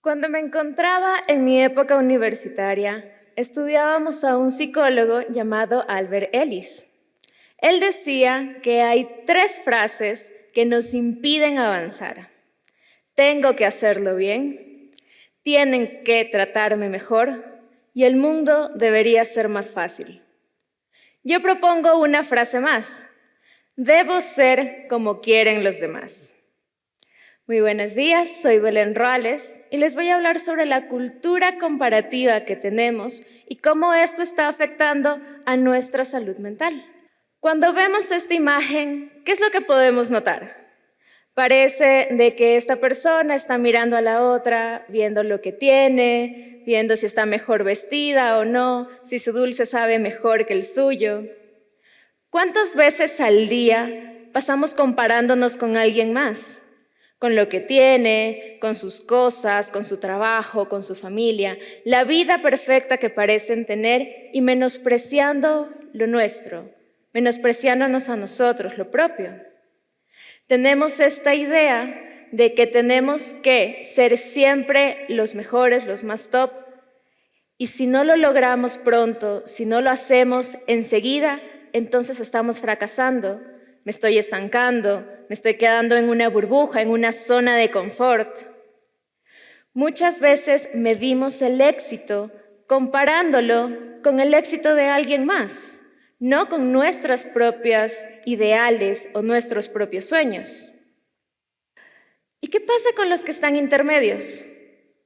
Cuando me encontraba en mi época universitaria, estudiábamos a un psicólogo llamado Albert Ellis. Él decía que hay 3 frases que nos impiden avanzar. Tengo que hacerlo bien, tienen que tratarme mejor y el mundo debería ser más fácil. Yo propongo una frase más. Debo ser como quieren los demás. Muy buenos días, soy Belén Roales y les voy a hablar sobre la cultura comparativa que tenemos y cómo esto está afectando a nuestra salud mental. Cuando vemos esta imagen, ¿qué es lo que podemos notar? Parece de que esta persona está mirando a la otra, viendo lo que tiene, viendo si está mejor vestida o no, si su dulce sabe mejor que el suyo. ¿Cuántas veces al día pasamos comparándonos con alguien más? Con lo que tiene, con sus cosas, con su trabajo, con su familia, la vida perfecta que parecen tener y menospreciando lo nuestro, menospreciándonos a nosotros, lo propio. Tenemos esta idea de que tenemos que ser siempre los mejores, los más top, y si no lo logramos pronto, si no lo hacemos enseguida, entonces estamos fracasando. Me estoy estancando, me estoy quedando en una burbuja, en una zona de confort. Muchas veces medimos el éxito comparándolo con el éxito de alguien más, no con nuestras propias ideales o nuestros propios sueños. ¿Y qué pasa con los que están intermedios?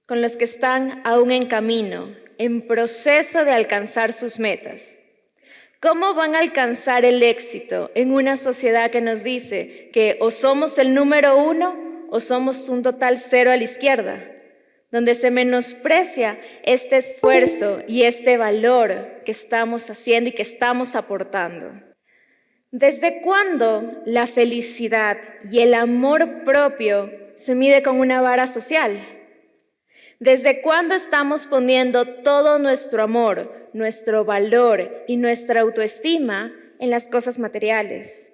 Con los que están aún en camino, en proceso de alcanzar sus metas. ¿Cómo van a alcanzar el éxito en una sociedad que nos dice que o somos el número 1 o somos un total 0 a la izquierda? Donde se menosprecia este esfuerzo y este valor que estamos haciendo y que estamos aportando. ¿Desde cuándo la felicidad y el amor propio se mide con una vara social? ¿Desde cuándo estamos poniendo todo nuestro amor, nuestro valor y nuestra autoestima en las cosas materiales?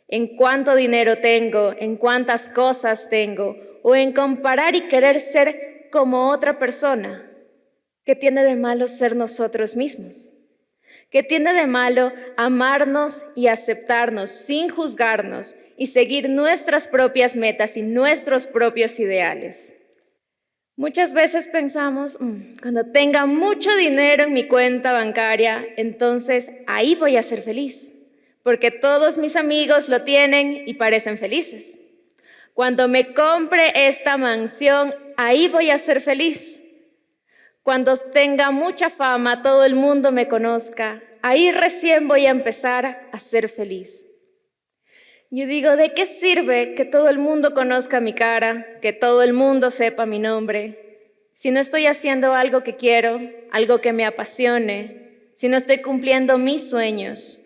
¿En cuánto dinero tengo? ¿En cuántas cosas tengo? ¿O en comparar y querer ser como otra persona? ¿Qué tiene de malo ser nosotros mismos? ¿Qué tiene de malo amarnos y aceptarnos sin juzgarnos y seguir nuestras propias metas y nuestros propios ideales? Muchas veces pensamos, cuando tenga mucho dinero en mi cuenta bancaria, entonces ahí voy a ser feliz, porque todos mis amigos lo tienen y parecen felices. Cuando me compre esta mansión, ahí voy a ser feliz. Cuando tenga mucha fama, todo el mundo me conozca, ahí recién voy a empezar a ser feliz. Yo digo, ¿de qué sirve que todo el mundo conozca mi cara, que todo el mundo sepa mi nombre, si no estoy haciendo algo que quiero, algo que me apasione, si no estoy cumpliendo mis sueños?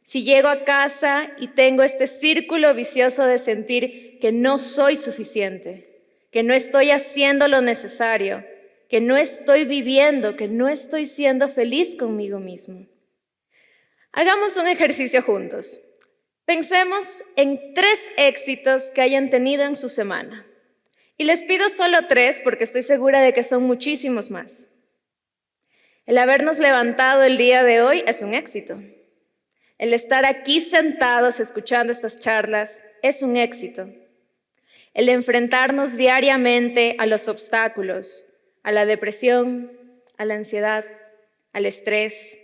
Si llego a casa y tengo este círculo vicioso de sentir que no soy suficiente, que no estoy haciendo lo necesario, que no estoy viviendo, que no estoy siendo feliz conmigo mismo. Hagamos un ejercicio juntos. Pensemos en 3 éxitos que hayan tenido en su semana. Y les pido solo 3 porque estoy segura de que son muchísimos más. El habernos levantado el día de hoy es un éxito. El estar aquí sentados escuchando estas charlas es un éxito. El enfrentarnos diariamente a los obstáculos, a la depresión, a la ansiedad, al estrés,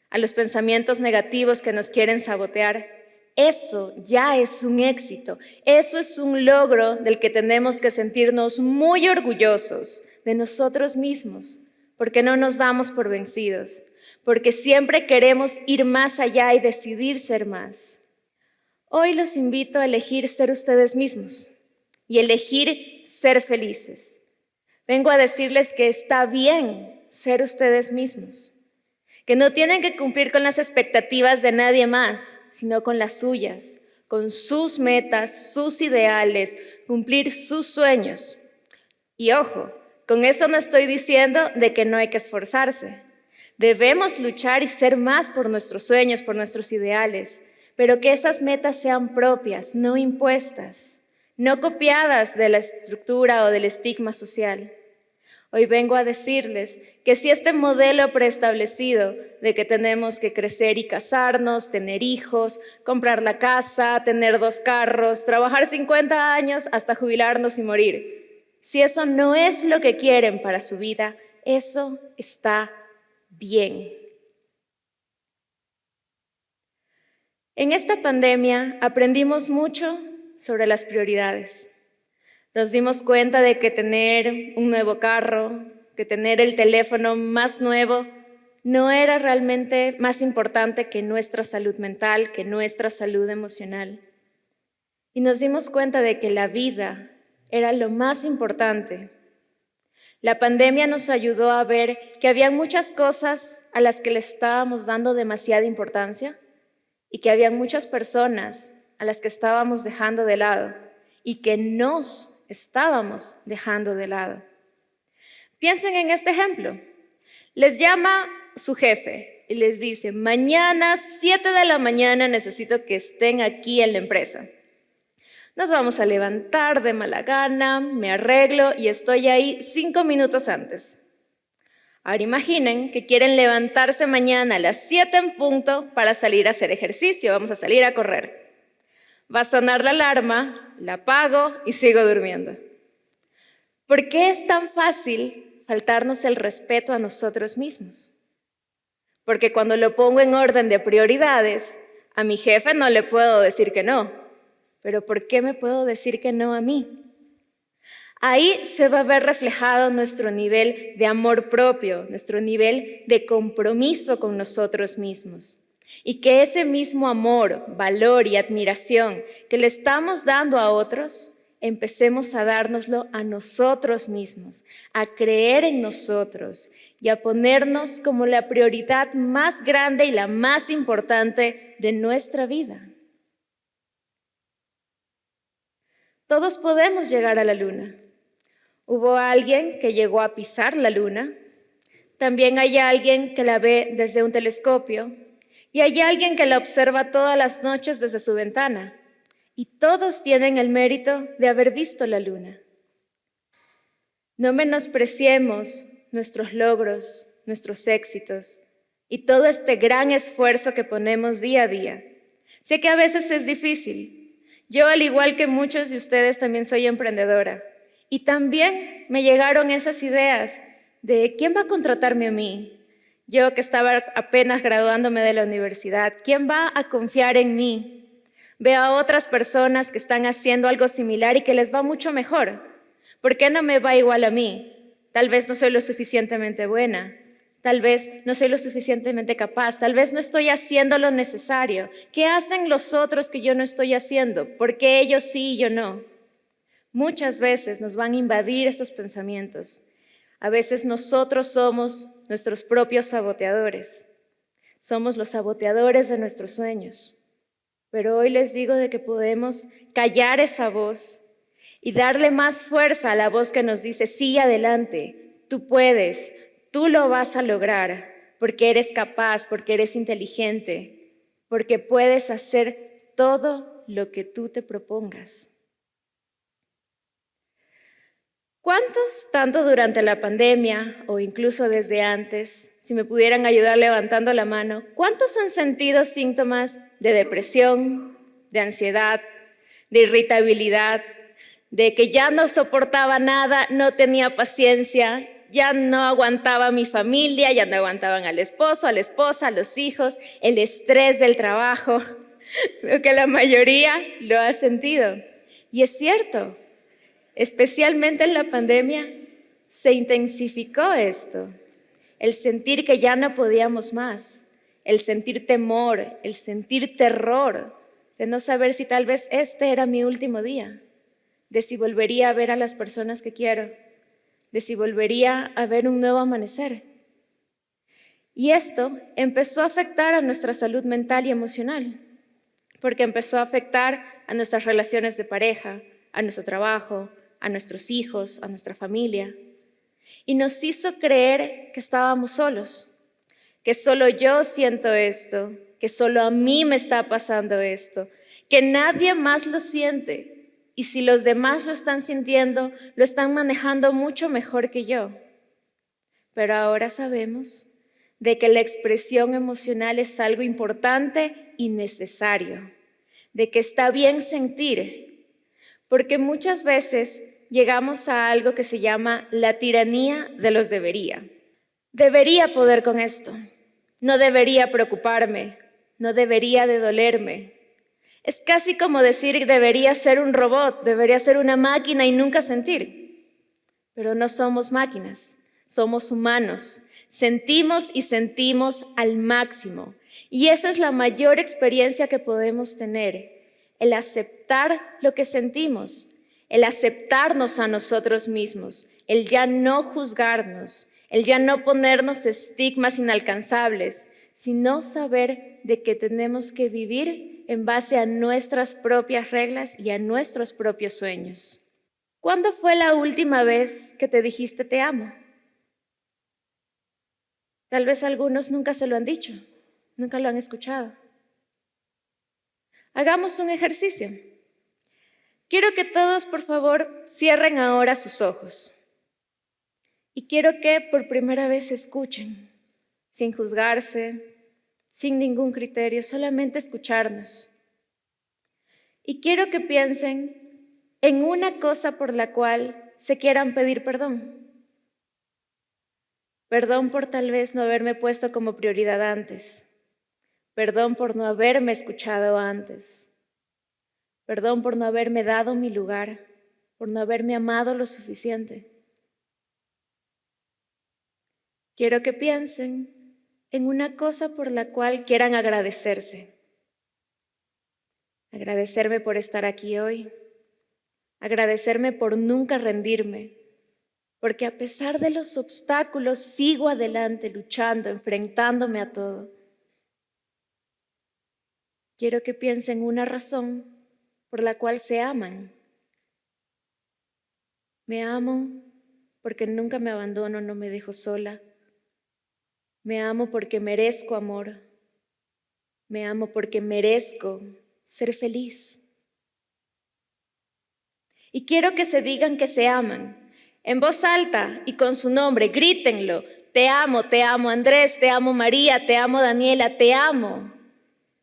a los pensamientos negativos que nos quieren sabotear. Eso ya es un éxito, eso es un logro del que tenemos que sentirnos muy orgullosos de nosotros mismos, porque no nos damos por vencidos, porque siempre queremos ir más allá y decidir ser más. Hoy los invito a elegir ser ustedes mismos y elegir ser felices. Vengo a decirles que está bien ser ustedes mismos, que no tienen que cumplir con las expectativas de nadie más, sino con las suyas, con sus metas, sus ideales, cumplir sus sueños. Y ojo, con eso no estoy diciendo de que no hay que esforzarse. Debemos luchar y ser más por nuestros sueños, por nuestros ideales, pero que esas metas sean propias, no impuestas, no copiadas de la estructura o del estigma social. Hoy vengo a decirles que si este modelo preestablecido de que tenemos que crecer y casarnos, tener hijos, comprar la casa, tener 2 carros, trabajar 50 años hasta jubilarnos y morir, si eso no es lo que quieren para su vida, eso está bien. En esta pandemia aprendimos mucho sobre las prioridades. Nos dimos cuenta de que tener un nuevo carro, que tener el teléfono más nuevo, no era realmente más importante que nuestra salud mental, que nuestra salud emocional. Y nos dimos cuenta de que la vida era lo más importante. La pandemia nos ayudó a ver que había muchas cosas a las que le estábamos dando demasiada importancia y que había muchas personas a las que estábamos dejando de lado y que nos estábamos dejando de lado. Piensen en este ejemplo. Les llama su jefe y les dice, mañana 7 de la mañana necesito que estén aquí en la empresa. Nos vamos a levantar de mala gana, me arreglo y estoy ahí 5 minutos antes. Ahora imaginen que quieren levantarse mañana a las 7 en punto para salir a hacer ejercicio, vamos a salir a correr. Va a sonar la alarma, la apago y sigo durmiendo. ¿Por qué es tan fácil faltarnos el respeto a nosotros mismos? Porque cuando lo pongo en orden de prioridades, a mi jefe no le puedo decir que no. Pero ¿por qué me puedo decir que no a mí? Ahí se va a ver reflejado nuestro nivel de amor propio, nuestro nivel de compromiso con nosotros mismos. Y que ese mismo amor, valor y admiración que le estamos dando a otros, empecemos a dárnoslo a nosotros mismos, a creer en nosotros y a ponernos como la prioridad más grande y la más importante de nuestra vida. Todos podemos llegar a la luna. Hubo alguien que llegó a pisar la luna, también hay alguien que la ve desde un telescopio y hay alguien que la observa todas las noches desde su ventana y todos tienen el mérito de haber visto la luna. No menospreciemos nuestros logros, nuestros éxitos y todo este gran esfuerzo que ponemos día a día. Sé que a veces es difícil. Yo, al igual que muchos de ustedes, también soy emprendedora. Y también me llegaron esas ideas de ¿quién va a contratarme a mí? Yo que estaba apenas graduándome de la universidad, ¿quién va a confiar en mí? Veo a otras personas que están haciendo algo similar y que les va mucho mejor. ¿Por qué no me va igual a mí? Tal vez no soy lo suficientemente buena. Tal vez no soy lo suficientemente capaz. Tal vez no estoy haciendo lo necesario. ¿Qué hacen los otros que yo no estoy haciendo? ¿Por qué ellos sí y yo no? Muchas veces nos van a invadir estos pensamientos. A veces nosotros somos nuestros propios saboteadores. Somos los saboteadores de nuestros sueños. Pero hoy les digo de que podemos callar esa voz y darle más fuerza a la voz que nos dice, sí, adelante, tú puedes, tú lo vas a lograr, porque eres capaz, porque eres inteligente, porque puedes hacer todo lo que tú te propongas. ¿Cuántos, tanto durante la pandemia o incluso desde antes, si me pudieran ayudar levantando la mano, cuántos han sentido síntomas de depresión, de ansiedad, de irritabilidad, de que ya no soportaba nada, no tenía paciencia, ya no aguantaba a mi familia, ya no aguantaban al esposo, a la esposa, a los hijos, el estrés del trabajo? Veo que la mayoría lo ha sentido. Y es cierto. Especialmente en la pandemia, se intensificó esto, el sentir que ya no podíamos más, el sentir temor, el sentir terror, de no saber si tal vez este era mi último día, de si volvería a ver a las personas que quiero, de si volvería a ver un nuevo amanecer. Y esto empezó a afectar a nuestra salud mental y emocional, porque empezó a afectar a nuestras relaciones de pareja, a nuestro trabajo, a nuestros hijos, a nuestra familia. Y nos hizo creer que estábamos solos, que solo yo siento esto, que solo a mí me está pasando esto, que nadie más lo siente. Y si los demás lo están sintiendo, lo están manejando mucho mejor que yo. pero ahora sabemos de que la expresión emocional es algo importante y necesario, de que está bien sentir, porque muchas veces llegamos a algo que se llama la tiranía de los debería. Debería poder con esto, no debería preocuparme, no debería de dolerme. Es casi como decir debería ser un robot, debería ser una máquina y nunca sentir. Pero no somos máquinas, somos humanos. Sentimos y sentimos al máximo. Y esa es la mayor experiencia que podemos tener, el aceptar lo que sentimos, el aceptarnos a nosotros mismos, el ya no juzgarnos, el ya no ponernos estigmas inalcanzables, sino saber de que tenemos que vivir en base a nuestras propias reglas y a nuestros propios sueños. ¿Cuándo fue la última vez que te dijiste te amo? Tal vez algunos nunca se lo han dicho, nunca lo han escuchado. Hagamos un ejercicio. Quiero que todos, por favor, cierren ahora sus ojos. Y quiero que por primera vez escuchen, sin juzgarse, sin ningún criterio, solamente escucharnos. Y quiero que piensen en una cosa por la cual se quieran pedir perdón. Perdón por tal vez no haberme puesto como prioridad antes. Perdón por no haberme escuchado antes. Perdón por no haberme dado mi lugar, por no haberme amado lo suficiente. Quiero que piensen en una cosa por la cual quieran agradecerse. Agradecerme por estar aquí hoy. Agradecerme por nunca rendirme. Porque a pesar de los obstáculos, sigo adelante, luchando, enfrentándome a todo. Quiero que piensen una razón por la cual se aman. Me amo porque nunca me abandono, no me dejo sola. Me amo porque merezco amor. Me amo porque merezco ser feliz. Y quiero que se digan que se aman. En voz alta y con su nombre, grítenlo. Te amo Andrés, te amo María, te amo Daniela, te amo.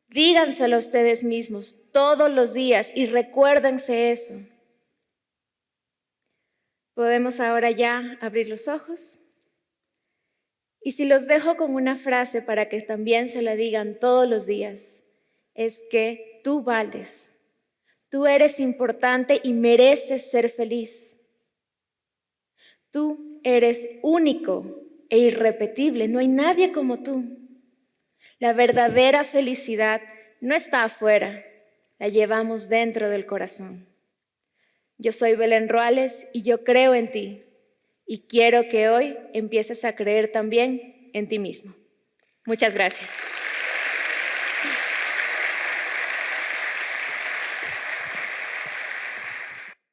Díganselo a ustedes mismos todos los días y recuérdense eso. Podemos ahora ya abrir los ojos. Y si los dejo con una frase para que también se la digan todos los días, es que tú vales, tú eres importante y mereces ser feliz. Tú eres único e irrepetible, no hay nadie como tú. La verdadera felicidad no está afuera, la llevamos dentro del corazón. Yo soy Belén Ruales y yo creo en ti y quiero que hoy empieces a creer también en ti mismo. Muchas gracias.